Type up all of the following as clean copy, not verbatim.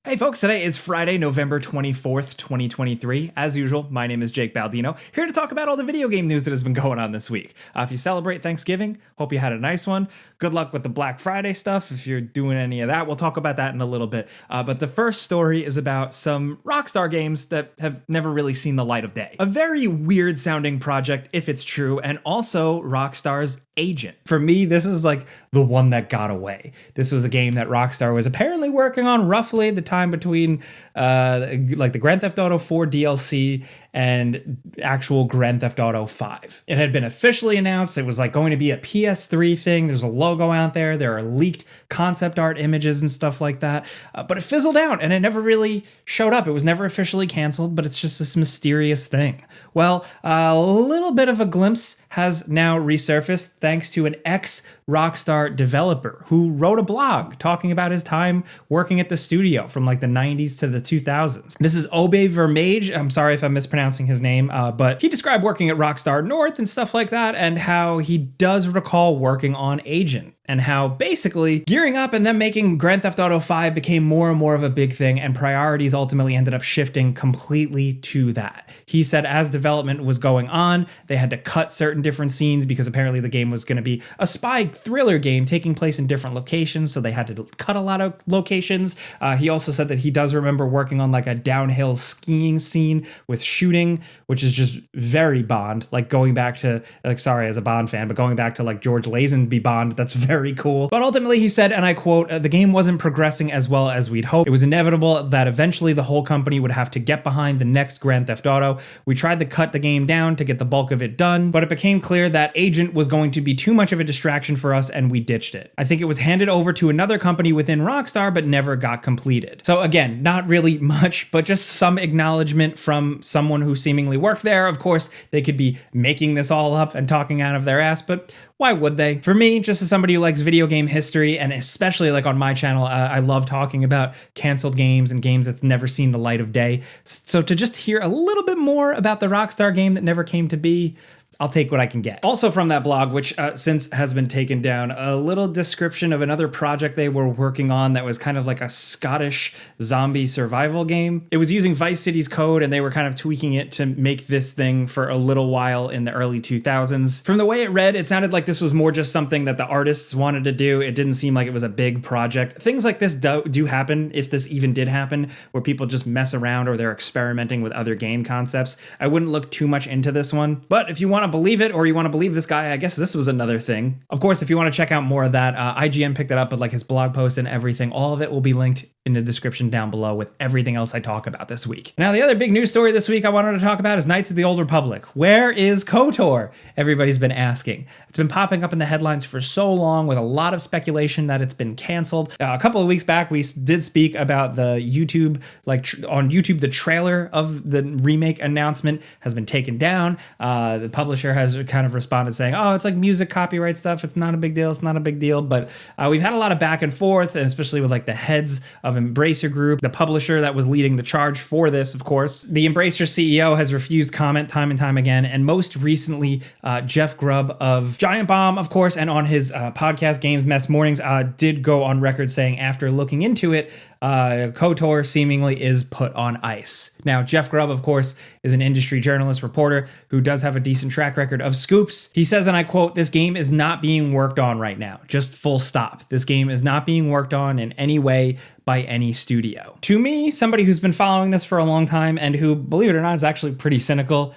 Hey folks, today is Friday, November 24th, 2023. As usual, my name is Jake Baldino, here to talk about all the video game news that has been going on this week. If you celebrate Thanksgiving, hope you had a nice one. Good luck with the Black Friday stuff if you're doing any of that. We'll talk about that in a little bit. But the first story is about some Rockstar games that have never really seen the light of day. A very weird sounding project, if it's true, and also Rockstar's Agent. For me, this is like the one that got away. This was a game that Rockstar was apparently working on roughly the time between like the Grand Theft Auto 4 DLC and actual Grand Theft Auto 5. It had been officially announced. It was like going to be a PS3 thing. There's a logo out there. There are leaked concept art images and stuff like that. But it fizzled out and it never really showed up. It was never officially canceled, but it's just this mysterious thing. Well, a little bit of a glimpse has now resurfaced thanks to an ex-Rockstar developer who wrote a blog talking about his time working at the studio from like the 90s to the 2000s. This is Obe Vermage. I'm sorry if I'm mispronouncing his name, but he described working at Rockstar North and stuff like that, and how he does recall working on Agent, and how basically gearing up and then making Grand Theft Auto 5 became more and more of a big thing, and priorities ultimately ended up shifting completely to that. He said as development was going on, they had to cut certain different scenes because apparently the game was going to be a spy thriller game taking place in different locations, so they had to cut a lot of locations. He also said that he does remember working on like a downhill skiing scene with shooting, which is just very Bond, like going back to, like, sorry as a Bond fan, but going back to like George Lazenby Bond, that's very cool. But ultimately he said, and I quote, "The game wasn't progressing as well as we'd hoped. It was inevitable that eventually the whole company would have to get behind the next Grand Theft Auto. We tried to cut the game down to get the bulk of it done, but it became clear that Agent was going to be too much of a distraction for us and we ditched it. I think it was handed over to another company within Rockstar but never got completed." So again, not really much, but just some acknowledgement from someone who seemingly worked there. Of course, they could be making this all up and talking out of their ass, but why would they? For me, just as somebody who likes video game history, and especially like on my channel, I love talking about canceled games and games that's never seen the light of day. So to just hear a little bit more about the Rockstar game that never came to be, I'll take what I can get. Also from that blog, which since has been taken down, a little description of another project they were working on that was kind of like a Scottish zombie survival game. It was using Vice City's code, and they were kind of tweaking it to make this thing for a little while in the early 2000s. From the way it read, it sounded like this was more just something that the artists wanted to do. It didn't seem like it was a big project. Things like this do happen, if this even did happen, where people just mess around or they're experimenting with other game concepts. I wouldn't look too much into this one, but if you want to believe it, or you want to believe this guy, I guess this was another thing. Of course, if you want to check out more of that, IGN picked it up with like his blog post and everything. All of it will be linked in the description down below with everything else I talk about this week. Now, the other big news story this week I wanted to talk about is Knights of the Old Republic. Where is KOTOR? Everybody's been asking. It's been popping up in the headlines for so long with a lot of speculation that it's been canceled. A couple of weeks back, we did speak about the YouTube, on YouTube, the trailer of the remake announcement has been taken down. The publisher has kind of responded saying, oh, it's like music copyright stuff. It's not a big deal. It's not a big deal. But we've had a lot of back and forth, and especially with like the heads of Embracer Group, the publisher that was leading the charge for this, of course. The Embracer CEO has refused comment time and time again, and most recently, Jeff Grubb of Giant Bomb, of course, and on his podcast, Games Mess Mornings, did go on record saying after looking into it, KOTOR seemingly is put on ice. Now, Jeff Grubb, of course, is an industry journalist reporter who does have a decent track record of scoops. He says, and I quote, "This game is not being worked on right now. Just full stop. This game is not being worked on in any way by any studio." To me, somebody who's been following this for a long time and who, believe it or not, is actually pretty cynical,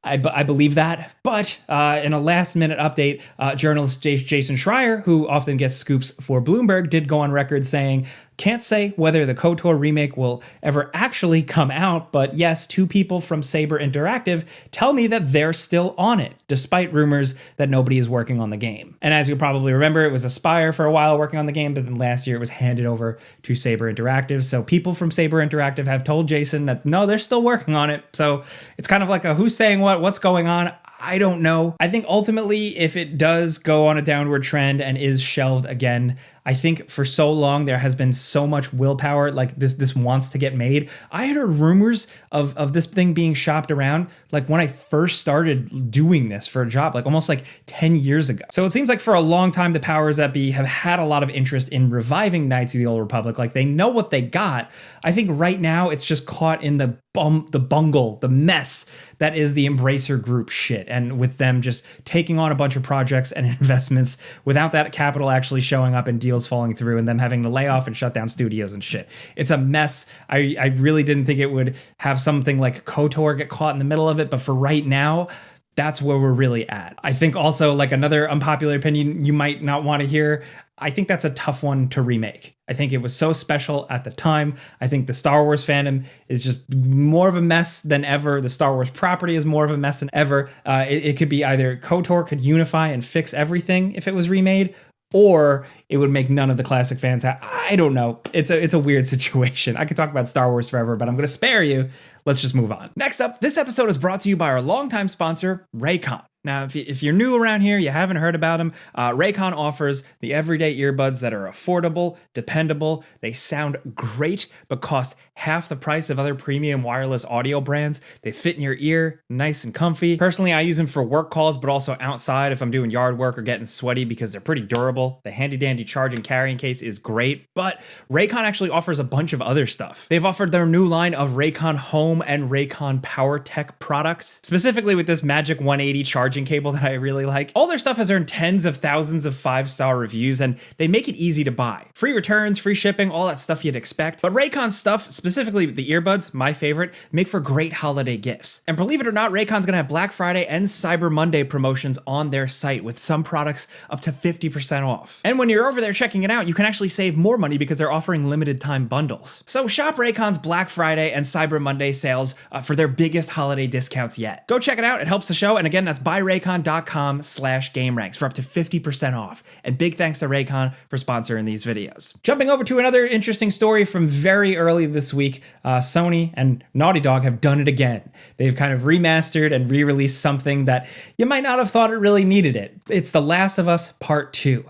I believe that. But in a last-minute update, journalist Jason Schreier, who often gets scoops for Bloomberg, did go on record saying, "Can't say whether the KOTOR remake will ever actually come out, but yes, two people from Saber Interactive tell me that they're still on it, despite rumors that nobody is working on the game." And as you'll probably remember, it was Aspire for a while working on the game, but then last year it was handed over to Saber Interactive. So people from Saber Interactive have told Jason that no, they're still working on it. So it's kind of like a who's saying what, what's going on? I don't know. I think ultimately, if it does go on a downward trend and is shelved again, I think for so long there has been so much willpower, like this wants to get made. I had heard rumors of this thing being shopped around like when I first started doing this for a job, like almost like 10 years ago. So it seems like for a long time the powers that be have had a lot of interest in reviving Knights of the Old Republic. Like they know what they got. I think right now it's just caught in the bungle, the mess that is the Embracer Group shit, and with them just taking on a bunch of projects and investments without that capital actually showing up and deals falling through, and them having to lay off and shut down studios and shit. It's a mess. I really didn't think it would have something like KOTOR get caught in the middle of it, but for right now, that's where we're really at. I think also, like, another unpopular opinion you might not want to hear, I think that's a tough one to remake. I think it was so special at the time. I think the Star Wars fandom is just more of a mess than ever. The Star Wars property is more of a mess than ever. It could be either KOTOR could unify and fix everything if it was remade, or it would make none of the classic fans happy. I don't know. It's a weird situation. I could talk about Star Wars forever, but I'm going to spare you. Let's just move on. Next up, this episode is brought to you by our longtime sponsor, Raycon. Now, if you're new around here, you haven't heard about them, Raycon offers the everyday earbuds that are affordable, dependable, they sound great, but cost half the price of other premium wireless audio brands. They fit in your ear, nice and comfy. Personally, I use them for work calls, but also outside if I'm doing yard work or getting sweaty because they're pretty durable. The handy-dandy charging carrying case is great, but Raycon actually offers a bunch of other stuff. They've offered their new line of Raycon Home and Raycon Power Tech products, specifically with this Magic 180 charging cable that I really like. All their stuff has earned tens of thousands of 5-star reviews, and they make it easy to buy. Free returns, free shipping, all that stuff you'd expect. But Raycon's stuff, specifically the earbuds, my favorite, make for great holiday gifts. And believe it or not, Raycon's gonna have Black Friday and Cyber Monday promotions on their site with some products up to 50% off. And when you're over there checking it out, you can actually save more money because they're offering limited time bundles. So shop Raycon's Black Friday and Cyber Monday sales for their biggest holiday discounts yet. Go check it out, it helps the show. And again, that's buyraycon.com/gameranx for up to 50% off. And big thanks to Raycon for sponsoring these videos. Jumping over to another interesting story from very early this week, Sony and Naughty Dog have done it again. They've kind of remastered and re-released something that you might not have thought it really needed it. It's The Last of Us Part 2.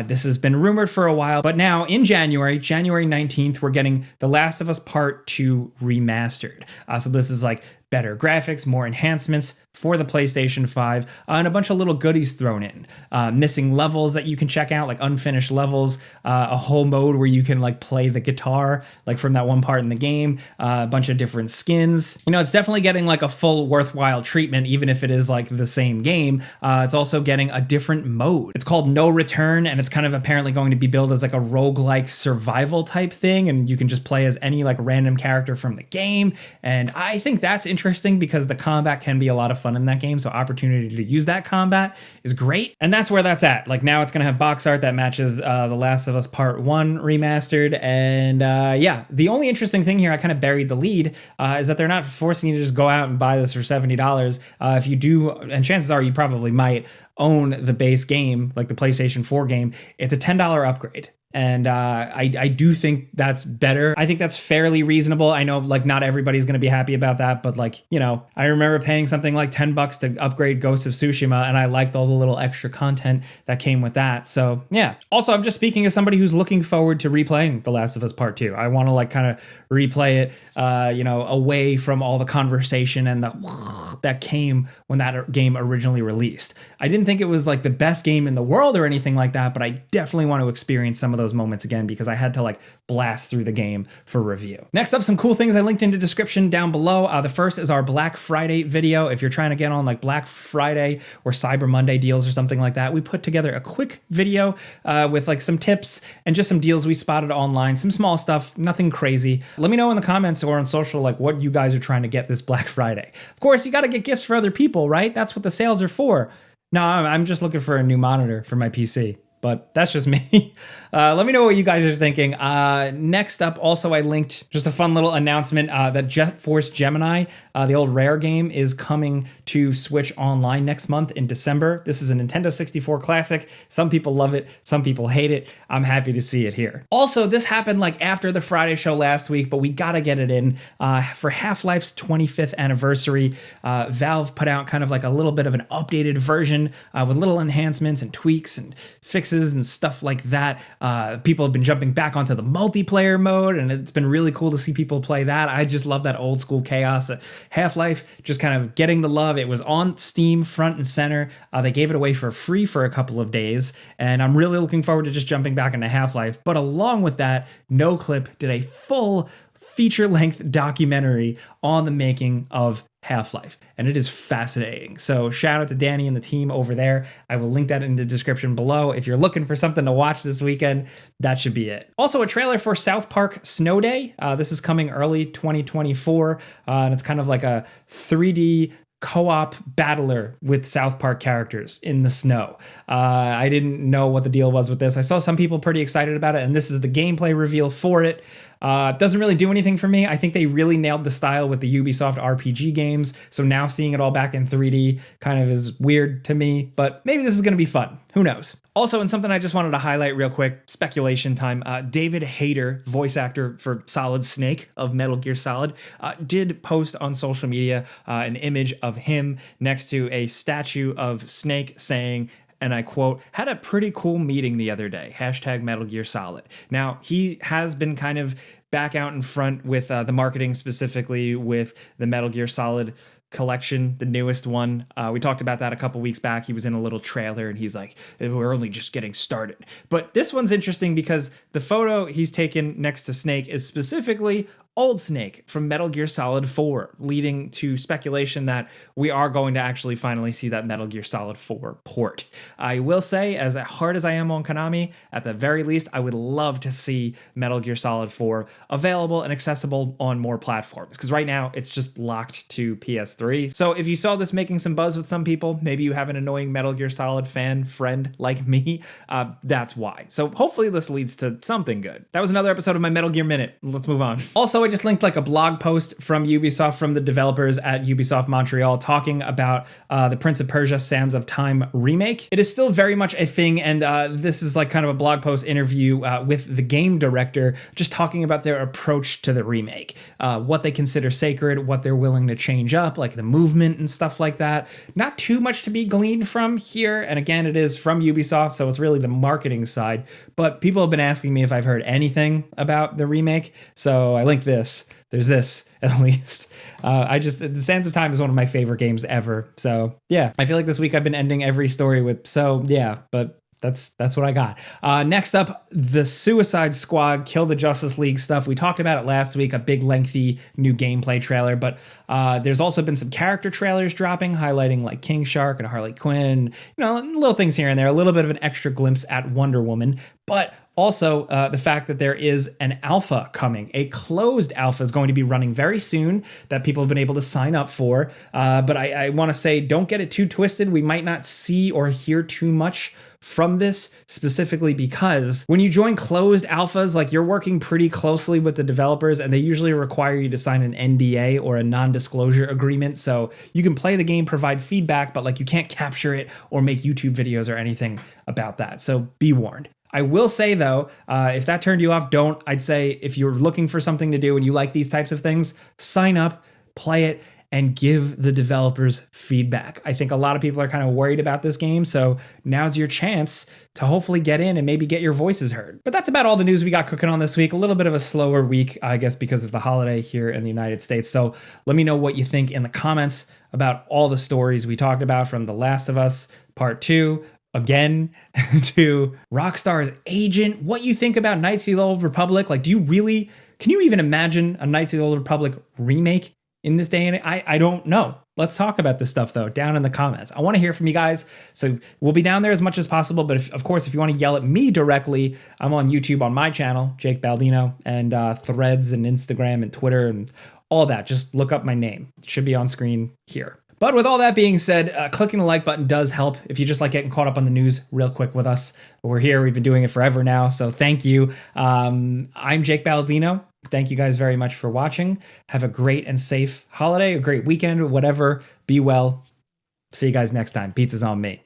This has been rumored for a while, but now in January 19th, we're getting The Last of Us Part 2 remastered. So this is like better graphics, more enhancements for the PlayStation 5, and a bunch of little goodies thrown in. Missing levels that you can check out, like unfinished levels, a whole mode where you can like play the guitar, like from that one part in the game, a bunch of different skins. You know, it's definitely getting like a full worthwhile treatment, even if it is like the same game. It's also getting a different mode. It's called No Return, and it's kind of apparently going to be billed as like a roguelike survival type thing, and you can just play as any like random character from the game. And I think that's interesting because the combat can be a lot of fun in that game, so opportunity to use that combat is great. And that's where that's at. Like now it's gonna have box art that matches The Last of Us Part 1 remastered. And yeah, the only interesting thing here, I kind of buried the lead, is that they're not forcing you to just go out and buy this for $70. If you do, and chances are you probably might own the base game, like the PlayStation 4 game, it's a $10 upgrade. And I do think that's better. I think that's fairly reasonable. I know like not everybody's going to be happy about that, but like, you know, I remember paying something like $10 to upgrade Ghost of Tsushima, and I liked all the little extra content that came with that. So yeah. Also, I'm just speaking as somebody who's looking forward to replaying The Last of Us Part 2. I want to like kind of replay it, you know, away from all the conversation and the that came when that game originally released. I didn't think it was like the best game in the world or anything like that, but I definitely want to experience some of those moments again because I had to like blast through the game for review. Next up, some cool things I linked in the description down below. The first is our Black Friday video. If you're trying to get on like Black Friday or Cyber Monday deals or something like that, we put together a quick video with like some tips and just some deals we spotted online, some small stuff, nothing crazy. Let me know in the comments or on social like what you guys are trying to get this Black Friday. Of course, you got to get gifts for other people, right? That's what the sales are for. No, I'm just looking for a new monitor for my PC. But that's just me. Let me know what you guys are thinking. Next up, also I linked just a fun little announcement that Force Gemini, the old Rare game, is coming to Switch Online next month in December. This is a Nintendo 64 classic. Some people love it, some people hate it. I'm happy to see it here. Also, this happened like after the Friday show last week, but we gotta get it in. For Half-Life's 25th anniversary, Valve put out kind of like a little bit of an updated version with little enhancements and tweaks and fixes fixes and stuff like that. People have been jumping back onto the multiplayer mode, and it's been really cool to see people play that. I just love that old school chaos. Half-Life just kind of getting the love. It was on Steam front and center. They gave it away for free for a couple of days, and I'm really looking forward to just jumping back into Half-Life. But along with that, NoClip did a full feature-length documentary on the making of Half-Life, and it is fascinating. So shout out to Danny and the team over there. I will link that in the description below. If you're looking for something to watch this weekend, that should be it. Also, a trailer for South Park Snow Day. This is coming early 2024, and it's kind of like a 3D co-op battler with South Park characters in the snow. I didn't know what the deal was with this. I saw some people pretty excited about it, and this is the gameplay reveal for it. Doesn't really do anything for me. I think they really nailed the style with the Ubisoft RPG games, so now seeing it all back in 3D kind of is weird to me, but maybe this is going to be fun. Who knows? Also, and something I just wanted to highlight real quick, speculation time, David Hayter, voice actor for Solid Snake of Metal Gear Solid, did post on social media an image of him next to a statue of Snake saying, and I quote, "had a pretty cool meeting the other day, hashtag Metal Gear Solid." Now, he has been kind of back out in front with the marketing, specifically with the Metal Gear Solid collection, the newest one. We talked about that a couple weeks back. He was in a little trailer and he's like, "We're only just getting started." But this one's interesting because the photo he's taken next to Snake is specifically Old Snake from Metal Gear Solid 4, leading to speculation that we are going to actually finally see that Metal Gear Solid 4 port. I will say, as hard as I am on Konami, at the very least, I would love to see Metal Gear Solid 4 available and accessible on more platforms, because right now it's just locked to PS3. So if you saw this making some buzz with some people, maybe you have an annoying Metal Gear Solid fan friend like me, that's why. So hopefully this leads to something good. That was another episode of my Metal Gear Minute. Let's move on. Also, I just linked like a blog post from Ubisoft, from the developers at Ubisoft Montreal, talking about the Prince of Persia Sands of Time remake. It is still very much a thing, and this is like kind of a blog post interview with the game director, just talking about their approach to the remake, what they consider sacred, what they're willing to change up, like the movement and stuff like that. Not too much to be gleaned from here, and again, it is from Ubisoft, so it's really the marketing side, but people have been asking me if I've heard anything about the remake, so I linked this. There's this, at least. The Sands of Time is one of my favorite games ever. So yeah, I feel like this week I've been ending every story with, so yeah, but that's what I got. Next up, the Suicide Squad Kill the Justice League stuff. We talked about it last week, a big lengthy new gameplay trailer, but there's also been some character trailers dropping, highlighting like King Shark and Harley Quinn, little things here and there, a little bit of an extra glimpse at Wonder Woman, but also, the fact that there is an alpha coming. A closed alpha is going to be running very soon that people have been able to sign up for. But I want to say, don't get it too twisted. We might not see or hear too much from this, specifically because when you join closed alphas, like, you're working pretty closely with the developers, and they usually require you to sign an NDA or a non-disclosure agreement. So you can play the game, provide feedback, but like, you can't capture it or make YouTube videos or anything about that. So be warned. I will say, though, if that turned you off, don't. I'd say if you're looking for something to do and you like these types of things, sign up, play it, and give the developers feedback. I think a lot of people are kind of worried about this game, so now's your chance to hopefully get in and maybe get your voices heard. But that's about all the news we got cooking on this week. A little bit of a slower week, I guess, because of the holiday here in the United States. So let me know what you think in the comments about all the stories we talked about, from The Last of Us Part 2, again, to Rockstar's Agent, what you think about Knights of the Old Republic. Like, can you even imagine a Knights of the Old Republic remake in this day and age? I don't know. Let's talk about this stuff, though, down in the comments. I want to hear from you guys, so we'll be down there as much as possible, but of course, if you want to yell at me directly, I'm on YouTube on my channel, Jake Baldino, and Threads and Instagram and Twitter and all that. Just look up my name. It should be on screen here. But with all that being said, clicking the like button does help if you just like getting caught up on the news real quick with us. We're here. We've been doing it forever now, so thank you. I'm Jake Baldino. Thank you guys very much for watching. Have a great and safe holiday, a great weekend, whatever. Be well. See you guys next time. Pizza's on me.